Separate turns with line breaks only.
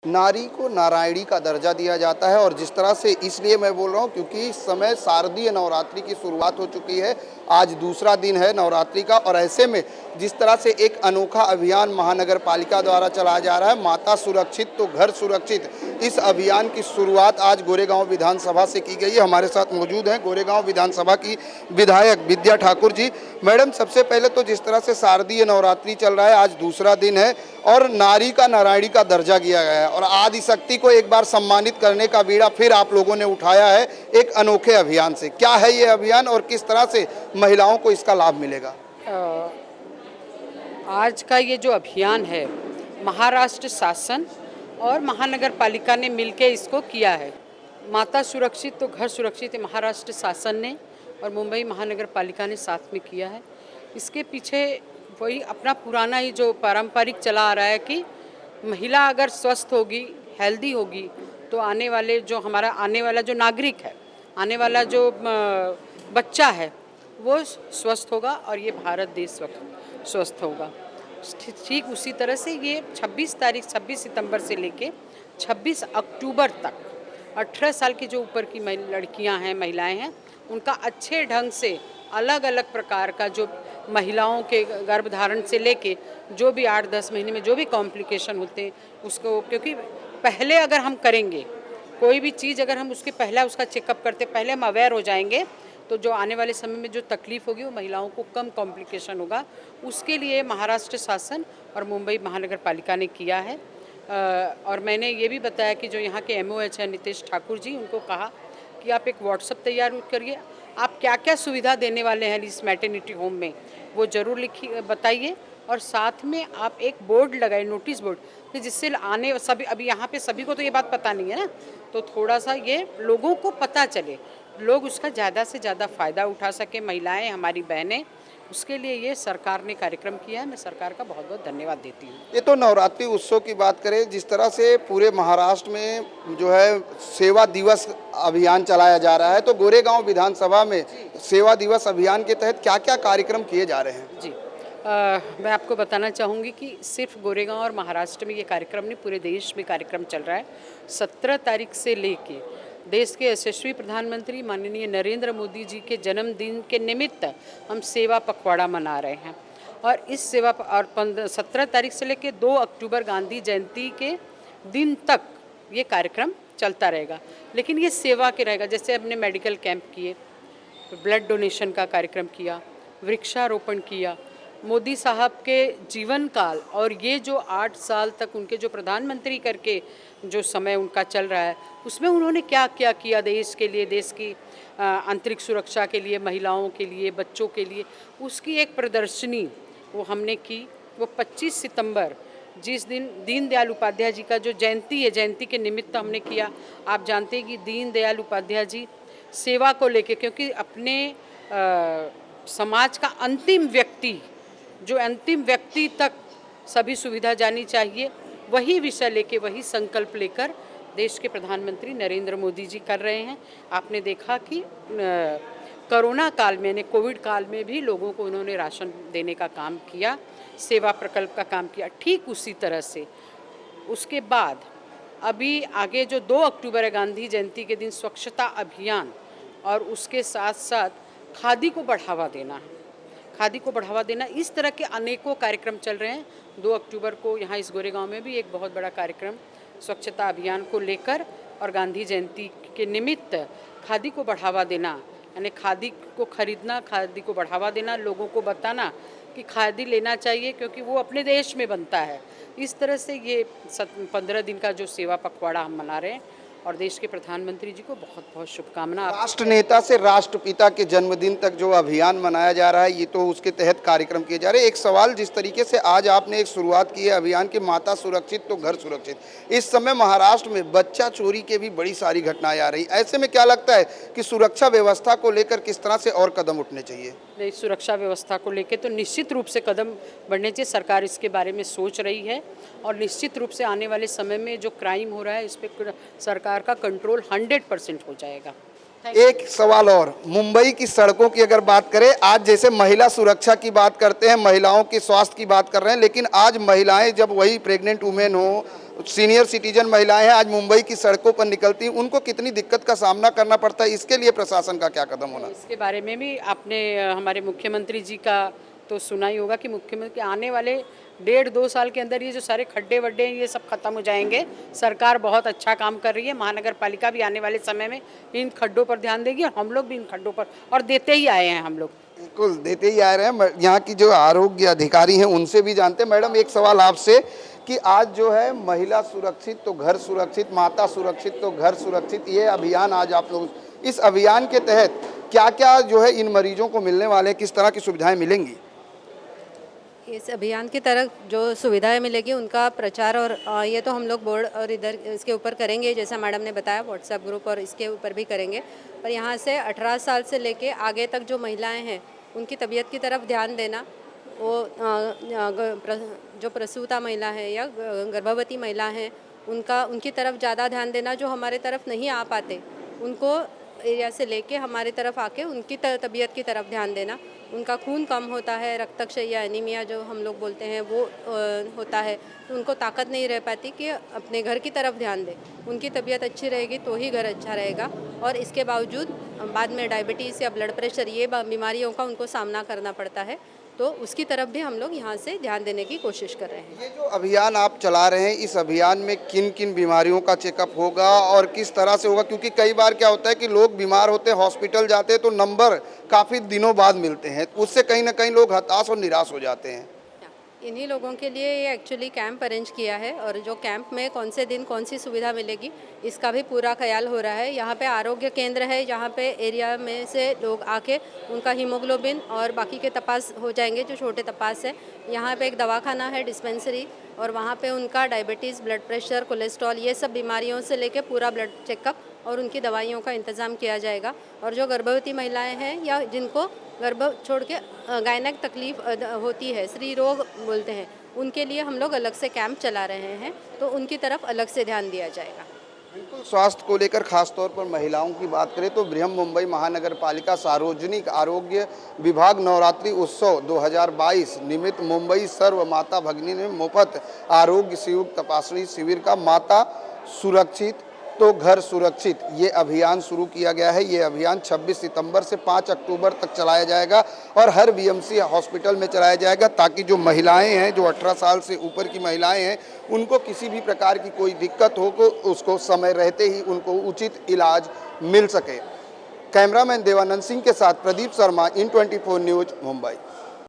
नारी को नारायणी का दर्जा दिया जाता है। और जिस तरह से, इसलिए मैं बोल रहा हूँ क्योंकि इस समय शारदीय नवरात्रि की शुरुआत हो चुकी है, आज दूसरा दिन है नवरात्रि का। और ऐसे में जिस तरह से एक अनोखा अभियान महानगर पालिका द्वारा चलाया जा रहा है, माता सुरक्षित तो घर सुरक्षित, इस अभियान की शुरुआत आज गोरेगांव विधानसभा से की गई है। हमारे साथ मौजूद हैं गोरेगांव विधानसभा की विधायक विद्या ठाकुर जी। मैडम, सबसे पहले तो जिस तरह से शारदीय नवरात्रि चल रहा है, आज दूसरा दिन है और नारी का नारायणी का दर्जा दिया गया है और आदि शक्ति को एक बार सम्मानित करने का बीड़ा फिर आप लोगों ने उठाया है एक अनोखे अभियान से। क्या है ये अभियान और किस तरह से महिलाओं को इसका लाभ मिलेगा?
आज का ये जो अभियान है, महाराष्ट्र शासन और महानगर पालिका ने मिलकर इसको किया है। माता सुरक्षित तो घर सुरक्षित है, महाराष्ट्र शासन ने और मुंबई महानगर पालिका ने साथ में किया है। इसके पीछे वही अपना पुराना ही जो पारंपरिक चला आ रहा है कि महिला अगर स्वस्थ होगी, हेल्दी होगी, तो आने वाला जो नागरिक है, आने वाला जो बच्चा है, वो स्वस्थ होगा और ये भारत देश स्वस्थ होगा। ठीक उसी तरह से ये 26 सितंबर से लेके 26 अक्टूबर तक 18 साल के जो ऊपर की लड़कियां हैं, महिलाएं हैं, उनका अच्छे ढंग से अलग अलग प्रकार का जो महिलाओं के गर्भधारण से लेके जो भी 8-10 महीने में जो भी कॉम्प्लिकेशन होते हैं उसको, क्योंकि पहले अगर हम करेंगे कोई भी चीज़, अगर हम उसके पहले उसका चेकअप करते, पहले हम अवेयर हो जाएंगे, तो जो आने वाले समय में जो तकलीफ होगी वो महिलाओं को कम कॉम्प्लिकेशन होगा। उसके लिए महाराष्ट्र शासन और मुंबई महानगर पालिका ने किया है। और मैंने ये भी बताया कि जो यहाँ के MOH है नितेश ठाकुर जी, उनको कहा कि आप एक व्हाट्सअप तैयार करिए, आप क्या क्या सुविधा देने वाले हैं इस मैटरनिटी होम में, वो ज़रूर बताइए। और साथ में आप एक बोर्ड लगाए, नोटिस बोर्ड, कि जिससे आने सभी, अभी यहाँ पे सभी को तो ये बात पता नहीं है ना, तो थोड़ा सा ये लोगों को पता चले, लोग उसका ज़्यादा से ज़्यादा फ़ायदा उठा सके, महिलाएं, हमारी बहनें। उसके लिए ये सरकार ने कार्यक्रम किया है, मैं सरकार का बहुत बहुत धन्यवाद देती हूँ।
ये तो नवरात्रि उत्सव की बात करें, जिस तरह से पूरे महाराष्ट्र में जो है सेवा दिवस अभियान चलाया जा रहा है, तो गोरेगांव विधानसभा में सेवा दिवस अभियान के तहत क्या क्या कार्यक्रम किए जा रहे हैं?
जी, मैं आपको बताना चाहूँगी कि सिर्फ गोरेगांव और महाराष्ट्र में ये कार्यक्रम नहीं, पूरे देश में कार्यक्रम चल रहा है। 17 तारीख से लेके देश के यशस्वी प्रधानमंत्री माननीय नरेंद्र मोदी जी के जन्मदिन के निमित्त हम सेवा पखवाड़ा मना रहे हैं। और इस सेवा और 17 तारीख से लेकर 2 अक्टूबर गांधी जयंती के दिन तक ये कार्यक्रम चलता रहेगा। लेकिन ये सेवा के रहेगा, जैसे हमने मेडिकल कैंप किए, ब्लड डोनेशन का कार्यक्रम किया, वृक्षारोपण किया, मोदी साहब के जीवन काल और ये जो 8 साल तक उनके जो प्रधानमंत्री करके जो समय उनका चल रहा है, उसमें उन्होंने क्या क्या किया देश के लिए, देश की आंतरिक सुरक्षा के लिए, महिलाओं के लिए, बच्चों के लिए, उसकी एक प्रदर्शनी वो हमने की। वो 25 सितंबर जिस दिन दीनदयाल उपाध्याय जी का जो जयंती है, जयंती के निमित्त हमने किया। आप जानते हैं कि दीनदयाल उपाध्याय जी सेवा को लेके, क्योंकि अपने समाज का अंतिम व्यक्ति तक सभी सुविधा जानी चाहिए, वही विषय लेके, वही संकल्प लेकर देश के प्रधानमंत्री नरेंद्र मोदी जी कर रहे हैं। आपने देखा कि कोरोना काल में, कोविड काल में भी लोगों को उन्होंने राशन देने का काम किया, सेवा प्रकल्प का काम किया। ठीक उसी तरह से उसके बाद अभी आगे जो 2 अक्टूबर है गांधी जयंती के दिन, स्वच्छता अभियान, और उसके साथ साथ खादी को बढ़ावा देना, इस तरह के अनेकों कार्यक्रम चल रहे हैं। 2 अक्टूबर को यहाँ इस गोरेगांव में भी एक बहुत बड़ा कार्यक्रम स्वच्छता अभियान को लेकर और गांधी जयंती के निमित्त खादी को बढ़ावा देना, यानी खादी को खरीदना, खादी को बढ़ावा देना, लोगों को बताना कि खादी लेना चाहिए क्योंकि वो अपने देश में बनता है। इस तरह से ये 15 दिन का जो सेवा पखवाड़ा हम मना रहे हैं और देश के प्रधानमंत्री जी को बहुत बहुत शुभकामनाएं।
राष्ट्र नेता से राष्ट्रपिता के जन्मदिन तक जो अभियान मनाया जा रहा है, ये तो उसके तहत कार्यक्रम किए जा रहे हैं। एक सवाल, जिस तरीके से आज आपने एक शुरुआत की है अभियान की, माता सुरक्षित तो घर सुरक्षित, इस समय महाराष्ट्र में बच्चा चोरी के भी बड़ी सारी घटनाएं आ रही, ऐसे में क्या लगता है कि सुरक्षा व्यवस्था को लेकर किस तरह से और कदम उठने चाहिए?
नहीं, सुरक्षा व्यवस्था को लेकर तो निश्चित रूप से कदम बढ़ने चाहिए। सरकार इसके बारे में सोच रही है और निश्चित रूप से आने वाले समय में जो क्राइम हो रहा है इस पर सरकार का कंट्रोल 100% हो जाएगा।
एक सवाल और, मुंबई की सड़कों की अगर बात करें, आज जैसे महिला सुरक्षा की बात करते हैं, महिलाओं के स्वास्थ्य की बात कर रहे हैं, लेकिन आज महिलाएं जब वही प्रेग्नेंट वुमेन हो, सीनियर सिटीजन महिलाएं हैं, आज मुंबई की सड़कों पर निकलती हैं, उनको कितनी दिक्कत का सामना करना पड़ता है, इसके लिए प्रशासन का क्या कदम होना?
इसके बारे में भी आपने हमारे मुख्यमंत्री जी का तो सुना ही होगा कि मुख्यमंत्री आने वाले 1.5-2 साल के अंदर ये जो सारे खड्डे वड्डे हैं ये सब खत्म हो जाएंगे। सरकार बहुत अच्छा काम कर रही है, महानगर पालिका भी आने वाले समय में इन खड्डों पर ध्यान देगी और हम लोग भी इन खड्डों पर और देते ही आए हैं हम लोग।
बिल्कुल देते ही आ रहे हैं। यहाँ की जो आरोग्य अधिकारी हैं उनसे भी जानते हैं। मैडम, एक सवाल आपसे कि आज जो है महिला सुरक्षित तो घर सुरक्षित, माता सुरक्षित तो घर सुरक्षित, ये अभियान आज आप लोग, इस अभियान के तहत क्या क्या जो है इन मरीजों को मिलने वाले, किस तरह की सुविधाएं मिलेंगी?
इस अभियान की तरफ जो सुविधाएं मिलेगी उनका प्रचार और ये तो हम लोग बोर्ड और इधर इसके ऊपर करेंगे, जैसा मैडम ने बताया व्हाट्सएप ग्रुप और इसके ऊपर भी करेंगे। पर यहाँ से 18 साल से लेके आगे तक जो महिलाएं हैं उनकी तबीयत की तरफ ध्यान देना, वो जो प्रसूता महिला है या गर्भवती महिला हैं उनकी तरफ ज़्यादा ध्यान देना, जो हमारे तरफ नहीं आ पाते उनको एरिया से लेके हमारे तरफ आके उनकी तबीयत की तरफ ध्यान देना। उनका खून कम होता है, रक्तक्षय या एनीमिया जो हम लोग बोलते हैं वो होता है, तो उनको ताकत नहीं रह पाती कि अपने घर की तरफ ध्यान दें। उनकी तबीयत अच्छी रहेगी तो ही घर अच्छा रहेगा। और इसके बावजूद बाद में डायबिटीज़ या ब्लड प्रेशर ये बीमारियों का उनको सामना करना पड़ता है, तो उसकी तरफ भी हम लोग यहाँ से ध्यान देने की कोशिश कर रहे हैं।
ये जो अभियान आप चला रहे हैं, इस अभियान में किन किन बीमारियों का चेकअप होगा और किस तरह से होगा? क्योंकि कई बार क्या होता है कि लोग बीमार होते हैं, हॉस्पिटल जाते हैं तो नंबर काफ़ी दिनों बाद मिलते हैं, उससे कहीं ना कहीं लोग हताश और निराश हो जाते हैं।
इन्हीं लोगों के लिए ये एक्चुअली कैंप अरेंज किया है, और जो कैंप में कौन से दिन कौन सी सुविधा मिलेगी इसका भी पूरा ख्याल हो रहा है। यहाँ पे आरोग्य केंद्र है, जहाँ पे एरिया में से लोग आके उनका हीमोग्लोबिन और बाकी के तपास हो जाएंगे, जो छोटे तपास है। यहाँ पे एक दवाखाना है, डिस्पेंसरी, और वहाँ पे उनका डायबिटीज़, ब्लड प्रेशर, कोलेस्ट्रॉल, ये सब बीमारियों से लेके पूरा ब्लड चेकअप और उनकी दवाइयों का इंतज़ाम किया जाएगा। और जो गर्भवती महिलाएं हैं या जिनको गर्भ छोड़ के गायनेक तकलीफ होती है, स्त्री रोग बोलते हैं, उनके लिए हम लोग अलग से कैंप चला रहे हैं, तो उनकी तरफ अलग से ध्यान दिया जाएगा।
बिल्कुल, स्वास्थ्य को लेकर खास तौर पर महिलाओं की बात करें तो बृहन मुंबई महानगर पालिका सार्वजनिक आरोग्य विभाग नवरात्रि उत्सव 2022 निमित्त मुंबई सर्व माता भगिनी ने मुफ्त आरोग्य शिविर तपासणी शिविर का माता सुरक्षित तो घर सुरक्षित ये अभियान शुरू किया गया है। ये अभियान 26 सितंबर से 5 अक्टूबर तक चलाया जाएगा और हर बीएमसी हॉस्पिटल में चलाया जाएगा, ताकि जो महिलाएं हैं, जो 18 साल से ऊपर की महिलाएं हैं, उनको किसी भी प्रकार की कोई दिक्कत हो तो उसको समय रहते ही उनको उचित इलाज मिल सके। कैमरामैन देवानंद सिंह के साथ प्रदीप शर्मा, इन 24 न्यूज, मुंबई।